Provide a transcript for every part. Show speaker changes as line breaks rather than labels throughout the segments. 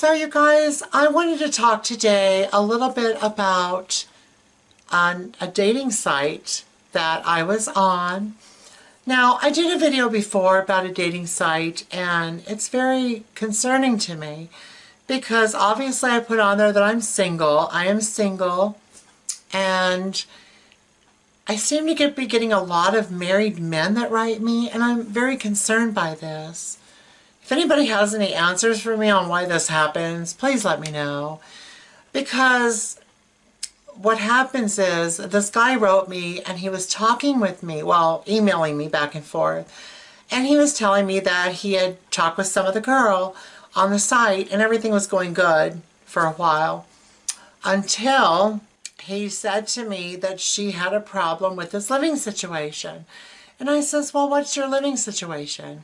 So you guys, I wanted to talk today a little bit about a dating site that I was on. Now, I did a video before about a dating site, and it's very concerning to me because obviously I put on there that I'm single. I am single, and I seem to be getting a lot of married men that write me, and I'm very concerned by this. If anybody has any answers for me on why this happens, please let me know. Because what happens is, this guy wrote me and he was talking with me, well, emailing me back and forth. And he was telling me that he had talked with some of the girl on the site and everything was going good for a while. Until he said to me that she had a problem with his living situation. And I says, well, what's your living situation?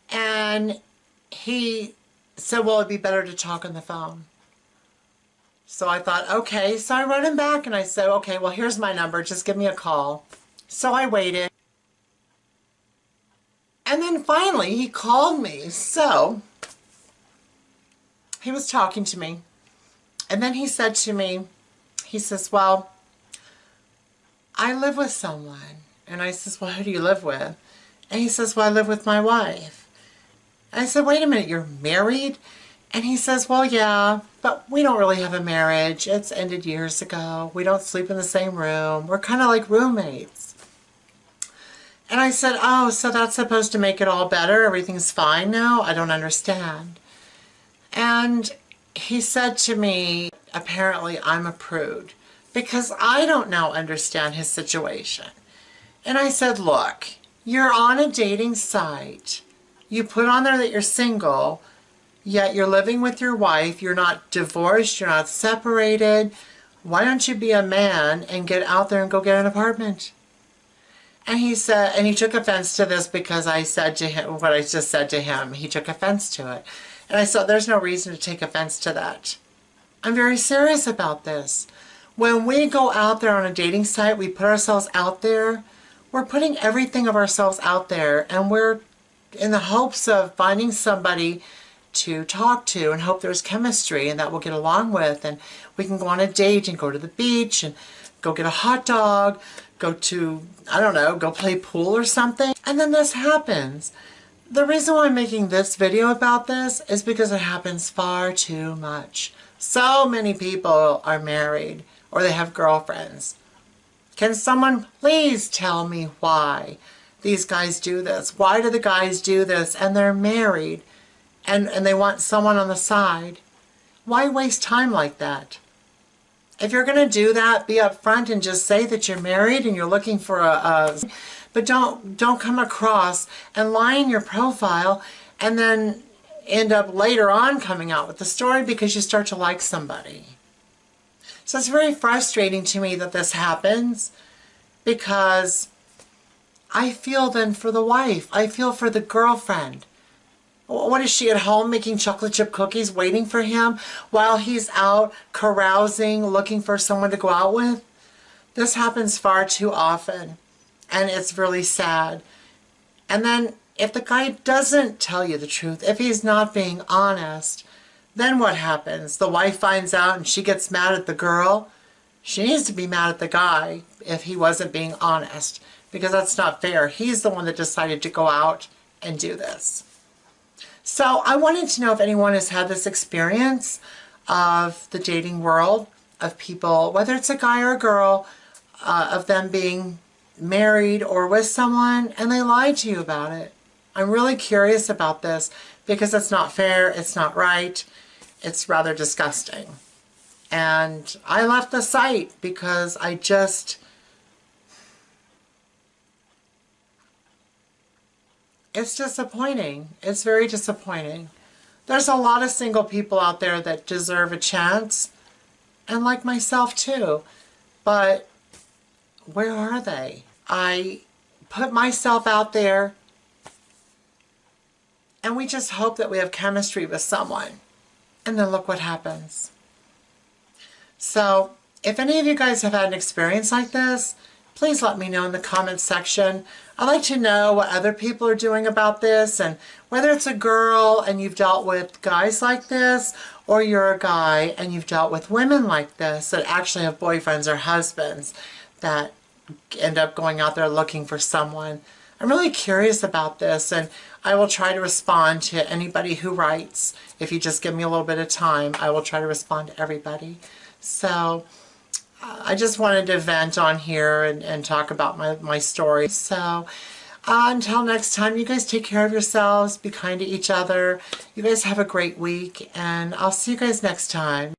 And he said, well, it'd be better to talk on the phone. So I thought, okay. So I wrote him back and I said, okay, well, here's my number. Just give me a call. So I waited. And then finally he called me. So he was talking to me. And then he said to me, he says, well, I live with someone. And I says, well, who do you live with? And he says, well, I live with my wife. I said, wait a minute, you're married? And he says, well, yeah, but we don't really have a marriage. It's ended years ago. We don't sleep in the same room. We're kind of like roommates. And I said, oh, so that's supposed to make it all better? Everything's fine now? I don't understand. And he said to me, apparently I'm a prude because I don't now understand his situation. And I said, look, you're on a dating site. You put on there that you're single, yet you're living with your wife. You're not divorced. You're not separated. Why don't you be a man and get out there and go get an apartment? And he said, and he took offense to this because I said to him what I just said to him. He took offense to it. And I said, there's no reason to take offense to that. I'm very serious about this. When we go out there on a dating site, we put ourselves out there. We're putting everything of ourselves out there, and we're in the hopes of finding somebody to talk to and hope there's chemistry and that we'll get along with, and we can go on a date and go to the beach and go get a hot dog, go to, I don't know, go play pool or something. And then this happens. The reason why I'm making this video about this is because it happens far too much. So many people are married or they have girlfriends. Can someone please tell me why these guys do this? Why do the guys do this and they're married and they want someone on the side? Why waste time like that? If you're going to do that, be upfront and just say that you're married and you're looking for but don't come across and lie in your profile and then end up later on coming out with the story because you start to like somebody. So it's very frustrating to me that this happens because I feel then for the wife. I feel for the girlfriend. What is she at home making chocolate chip cookies waiting for him while he's out carousing looking for someone to go out with? This happens far too often and it's really sad. And then if the guy doesn't tell you the truth, if he's not being honest, then what happens? The wife finds out and she gets mad at the girl. She needs to be mad at the guy if he wasn't being honest, because that's not fair. He's the one that decided to go out and do this. So I wanted to know if anyone has had this experience of the dating world, of people, whether it's a guy or a girl, of them being married or with someone and they lied to you about it. I'm really curious about this because it's not fair, it's not right, it's rather disgusting. And I left the site because I just, it's disappointing. It's very disappointing. There's a lot of single people out there that deserve a chance, and like myself too, but where are they? I put myself out there and we just hope that we have chemistry with someone, and then look what happens. So if any of you guys have had an experience like this, please let me know in the comments section. I'd like to know what other people are doing about this, and whether it's a girl and you've dealt with guys like this, or you're a guy and you've dealt with women like this that actually have boyfriends or husbands that end up going out there looking for someone. I'm really curious about this, and I will try to respond to anybody who writes. If you just give me a little bit of time, I will try to respond to everybody. So I just wanted to vent on here and talk about my story. So until next time, you guys take care of yourselves, be kind to each other. You guys have a great week, and I'll see you guys next time.